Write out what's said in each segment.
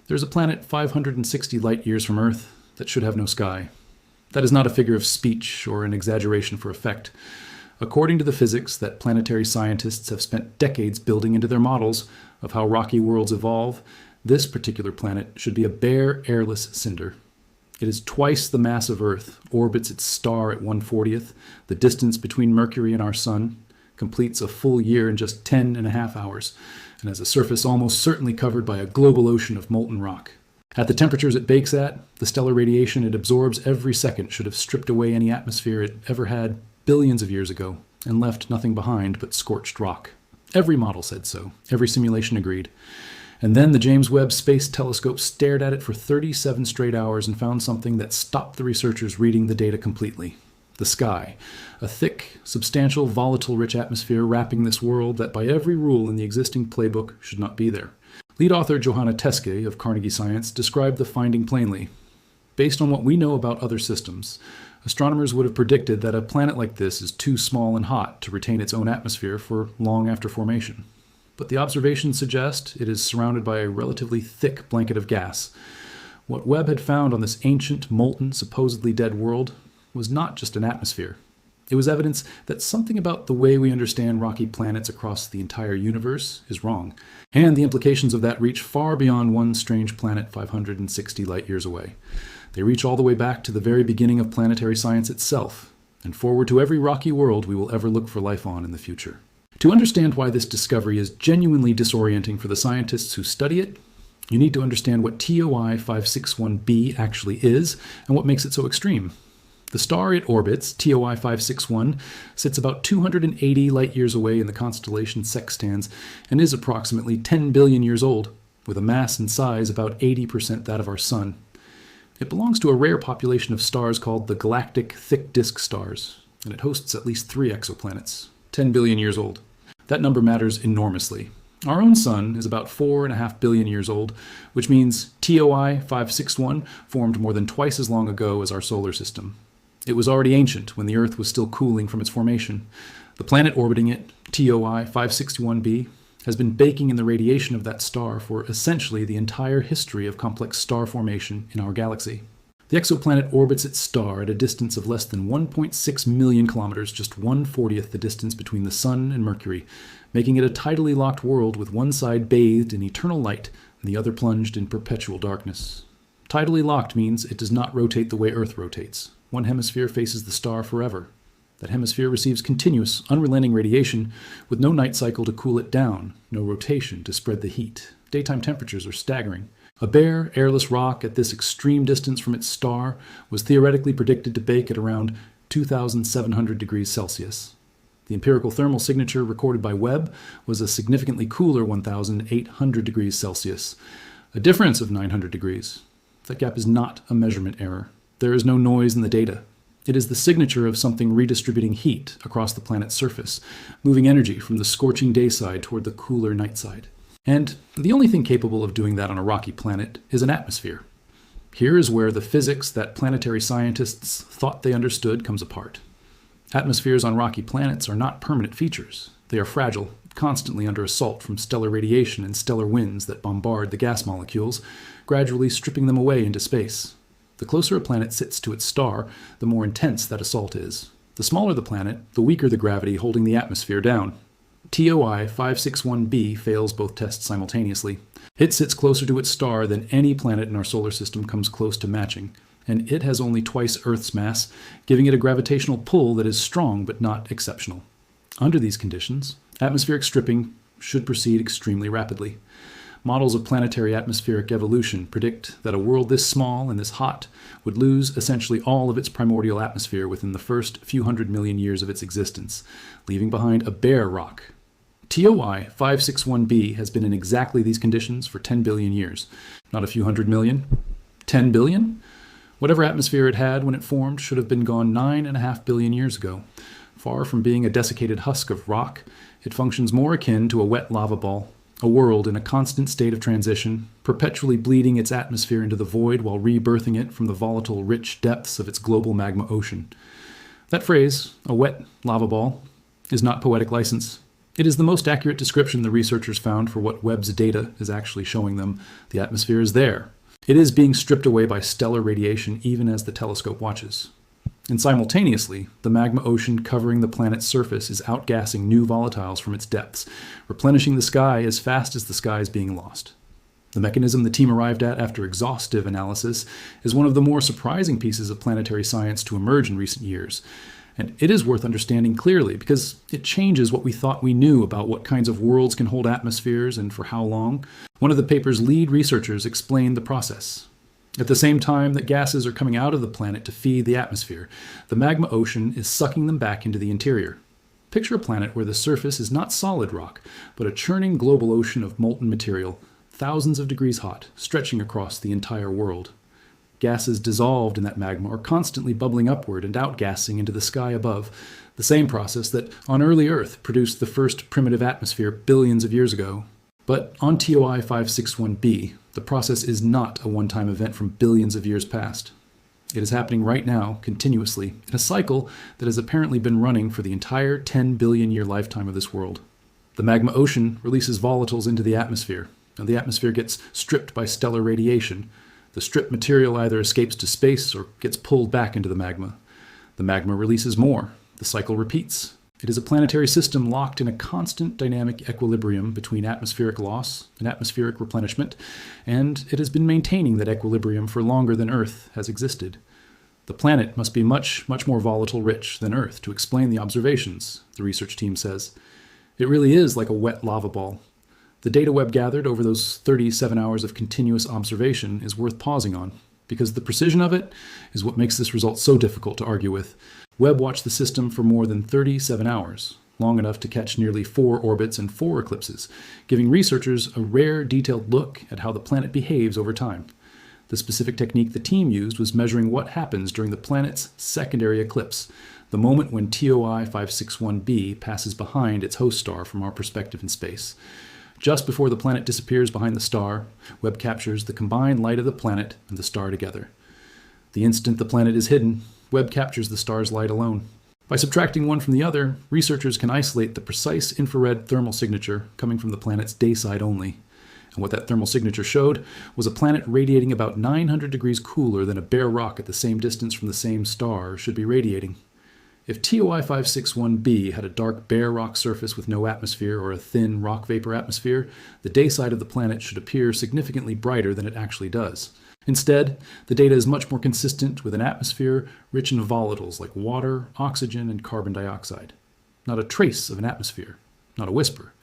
There's a planet 560 light-years from Earth that should have no sky. That is not a figure of speech or an exaggeration for effect. According to the physics that planetary scientists have spent decades building into their models of how rocky worlds evolve, this particular planet should be a bare, airless cinder. It is twice the mass of Earth, orbits its star at 1/40th, the distance between Mercury and our Sun, completes a full year in just 10.5 hours, and has a surface almost certainly covered by a global ocean of molten rock. At the temperatures it bakes at, the stellar radiation it absorbs every second should have stripped away any atmosphere it ever had billions of years ago, and left nothing behind but scorched rock. Every model said so. Every simulation agreed. And then the James Webb Space Telescope stared at it for 37 straight hours and found something that stopped the researchers reading the data completely. The sky. A thick, substantial, volatile-rich atmosphere wrapping this world that by every rule in the existing playbook should not be there. Lead author Johanna Teske of Carnegie Science described the finding plainly. Based on what we know about other systems, astronomers would have predicted that a planet like this is too small and hot to retain its own atmosphere for long after formation. But the observations suggest it is surrounded by a relatively thick blanket of gas. What Webb had found on this ancient, molten, supposedly dead world was not just an atmosphere. It was evidence that something about the way we understand rocky planets across the entire universe is wrong, and the implications of that reach far beyond one strange planet 560 light-years away. They reach all the way back to the very beginning of planetary science itself, and forward to every rocky world we will ever look for life on in the future. To understand why this discovery is genuinely disorienting for the scientists who study it, you need to understand what TOI 561b actually is and what makes it so extreme. The star it orbits, TOI 561, sits about 280 light-years away in the constellation Sextans and is approximately 10 billion years old, with a mass and size about 80% that of our Sun. It belongs to a rare population of stars called the galactic thick disk stars, and it hosts at least 3 exoplanets, 10 billion years old. That number matters enormously. Our own Sun is about 4.5 billion years old, which means TOI 561 formed more than twice as long ago as our solar system. It was already ancient when the Earth was still cooling from its formation. The planet orbiting it, TOI 561b, has been baking in the radiation of that star for essentially the entire history of complex star formation in our galaxy. The exoplanet orbits its star at a distance of less than 1.6 million kilometers, just 1/40th the distance between the Sun and Mercury, making it a tidally locked world with one side bathed in eternal light and the other plunged in perpetual darkness. Tidally locked means it does not rotate the way Earth rotates. One hemisphere faces the star forever. That hemisphere receives continuous, unrelenting radiation with no night cycle to cool it down, no rotation to spread the heat. Daytime temperatures are staggering. A bare, airless rock at this extreme distance from its star was theoretically predicted to bake at around 2,700 degrees Celsius. The empirical thermal signature recorded by Webb was a significantly cooler 1,800 degrees Celsius, a difference of 900 degrees. That gap is not a measurement error. There is no noise in the data. It is the signature of something redistributing heat across the planet's surface, moving energy from the scorching day side toward the cooler night side. And the only thing capable of doing that on a rocky planet is an atmosphere. Here is where the physics that planetary scientists thought they understood comes apart. Atmospheres on rocky planets are not permanent features. They are fragile, constantly under assault from stellar radiation and stellar winds that bombard the gas molecules, gradually stripping them away into space. The closer a planet sits to its star, the more intense that assault is. The smaller the planet, the weaker the gravity holding the atmosphere down. TOI 561b fails both tests simultaneously. It sits closer to its star than any planet in our solar system comes close to matching, and it has only twice Earth's mass, giving it a gravitational pull that is strong but not exceptional. Under these conditions, atmospheric stripping should proceed extremely rapidly. Models of planetary atmospheric evolution predict that a world this small and this hot would lose essentially all of its primordial atmosphere within the first few hundred million years of its existence, leaving behind a bare rock. TOI 561b has been in exactly these conditions for 10 billion years. Not a few hundred million. 10 billion? Whatever atmosphere it had when it formed should have been gone 9.5 billion years ago. Far from being a desiccated husk of rock, it functions more akin to a wet lava ball, a world in a constant state of transition, perpetually bleeding its atmosphere into the void while rebirthing it from the volatile-rich depths of its global magma ocean. That phrase, a wet lava ball, is not poetic license. It is the most accurate description the researchers found for what Webb's data is actually showing them. The atmosphere is there. It is being stripped away by stellar radiation even as the telescope watches. And simultaneously, the magma ocean covering the planet's surface is outgassing new volatiles from its depths, replenishing the sky as fast as the sky is being lost. The mechanism the team arrived at after exhaustive analysis is one of the more surprising pieces of planetary science to emerge in recent years. And it is worth understanding clearly because it changes what we thought we knew about what kinds of worlds can hold atmospheres and for how long. One of the paper's lead researchers explained the process. At the same time that gases are coming out of the planet to feed the atmosphere, the magma ocean is sucking them back into the interior. Picture a planet where the surface is not solid rock, but a churning global ocean of molten material, thousands of degrees hot, stretching across the entire world. Gases dissolved in that magma are constantly bubbling upward and outgassing into the sky above, the same process that on early Earth produced the first primitive atmosphere billions of years ago. But on TOI 561b, the process is not a one-time event from billions of years past. It is happening right now, continuously, in a cycle that has apparently been running for the entire 10 billion year lifetime of this world. The magma ocean releases volatiles into the atmosphere, and the atmosphere gets stripped by stellar radiation. The stripped material either escapes to space or gets pulled back into the magma. The magma releases more. The cycle repeats. It is a planetary system locked in a constant dynamic equilibrium between atmospheric loss and atmospheric replenishment, and it has been maintaining that equilibrium for longer than Earth has existed. The planet must be much, much more volatile-rich than Earth to explain the observations, the research team says. It really is like a wet lava ball. The data Webb gathered over those 37 hours of continuous observation is worth pausing on, because the precision of it is what makes this result so difficult to argue with. Webb watched the system for more than 37 hours, long enough to catch nearly 4 orbits and 4 eclipses, giving researchers a rare, detailed look at how the planet behaves over time. The specific technique the team used was measuring what happens during the planet's secondary eclipse, the moment when TOI 561b passes behind its host star from our perspective in space. Just before the planet disappears behind the star, Webb captures the combined light of the planet and the star together. The instant the planet is hidden, Webb captures the star's light alone. By subtracting one from the other, researchers can isolate the precise infrared thermal signature coming from the planet's day side only. And what that thermal signature showed was a planet radiating about 900 degrees cooler than a bare rock at the same distance from the same star should be radiating. If TOI 561b had a dark bare rock surface with no atmosphere or a thin rock vapor atmosphere, the day side of the planet should appear significantly brighter than it actually does. Instead, the data is much more consistent with an atmosphere rich in volatiles like water, oxygen, and carbon dioxide. Not a trace of an atmosphere, not a whisper.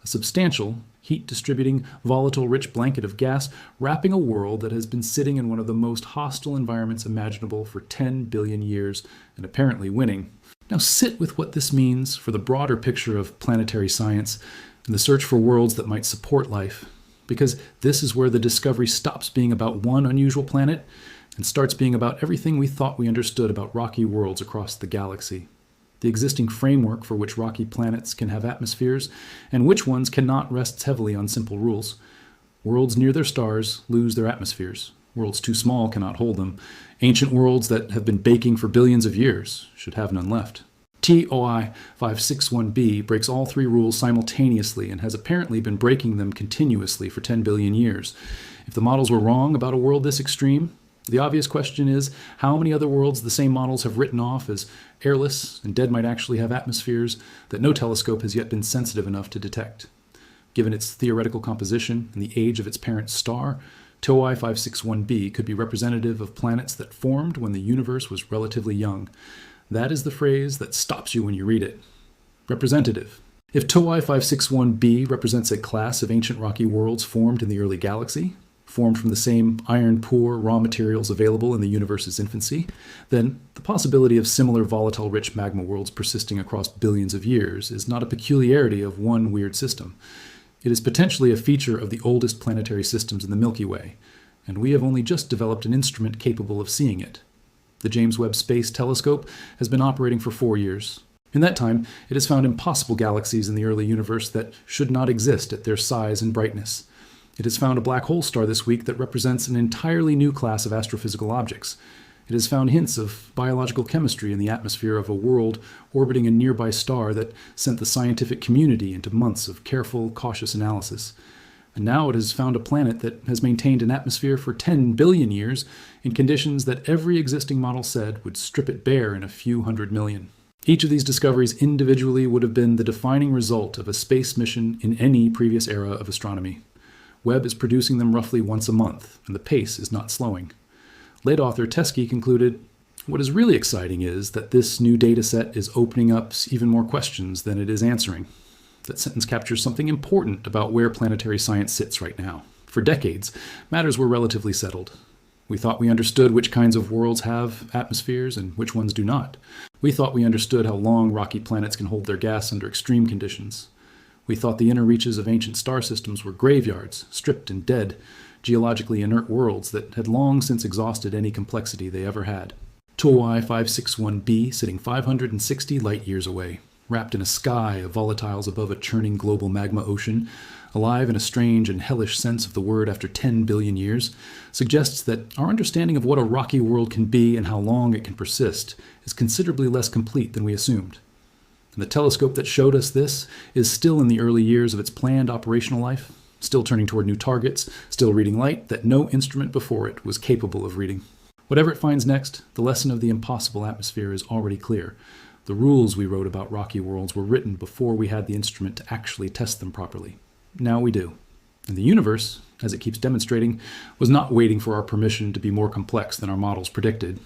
A substantial, heat-distributing, volatile-rich blanket of gas wrapping a world that has been sitting in one of the most hostile environments imaginable for 10 billion years and apparently winning. Now sit with what this means for the broader picture of planetary science and the search for worlds that might support life, because this is where the discovery stops being about one unusual planet and starts being about everything we thought we understood about rocky worlds across the galaxy. The existing framework for which rocky planets can have atmospheres, and which ones cannot rests heavily on simple rules. Worlds near their stars lose their atmospheres. Worlds too small cannot hold them. Ancient worlds that have been baking for billions of years should have none left. TOI 561b breaks all 3 rules simultaneously and has apparently been breaking them continuously for 10 billion years. If the models were wrong about a world this extreme, the obvious question is, how many other worlds the same models have written off as airless and dead might actually have atmospheres that no telescope has yet been sensitive enough to detect? Given its theoretical composition and the age of its parent star, TOI 561b could be representative of planets that formed when the universe was relatively young. That is the phrase that stops you when you read it. Representative. If TOI 561b represents a class of ancient rocky worlds formed in the early galaxy, formed from the same iron-poor raw materials available in the universe's infancy, then the possibility of similar volatile-rich magma worlds persisting across billions of years is not a peculiarity of one weird system. It is potentially a feature of the oldest planetary systems in the Milky Way, and we have only just developed an instrument capable of seeing it. The James Webb Space Telescope has been operating for 4 years. In that time, it has found impossible galaxies in the early universe that should not exist at their size and brightness. It has found a black hole star this week that represents an entirely new class of astrophysical objects. It has found hints of biological chemistry in the atmosphere of a world orbiting a nearby star that sent the scientific community into months of careful, cautious analysis. And now it has found a planet that has maintained an atmosphere for 10 billion years in conditions that every existing model said would strip it bare in a few 100 million. Each of these discoveries individually would have been the defining result of a space mission in any previous era of astronomy. Webb is producing them roughly once a month, and the pace is not slowing. Late author Teskey concluded, "What is really exciting is that this new data set is opening up even more questions than it is answering." That sentence captures something important about where planetary science sits right now. For decades, matters were relatively settled. We thought we understood which kinds of worlds have atmospheres and which ones do not. We thought we understood how long rocky planets can hold their gas under extreme conditions. We thought the inner reaches of ancient star systems were graveyards, stripped and dead, geologically inert worlds that had long since exhausted any complexity they ever had. Toei 561b sitting 560 light-years away, wrapped in a sky of volatiles above a churning global magma ocean, alive in a strange and hellish sense of the word after 10 billion years, suggests that our understanding of what a rocky world can be and how long it can persist is considerably less complete than we assumed. And the telescope that showed us this is still in the early years of its planned operational life, still turning toward new targets, still reading light that no instrument before it was capable of reading. Whatever it finds next, the lesson of the impossible atmosphere is already clear. The rules we wrote about rocky worlds were written before we had the instrument to actually test them properly. Now we do. And the universe, as it keeps demonstrating, was not waiting for our permission to be more complex than our models predicted.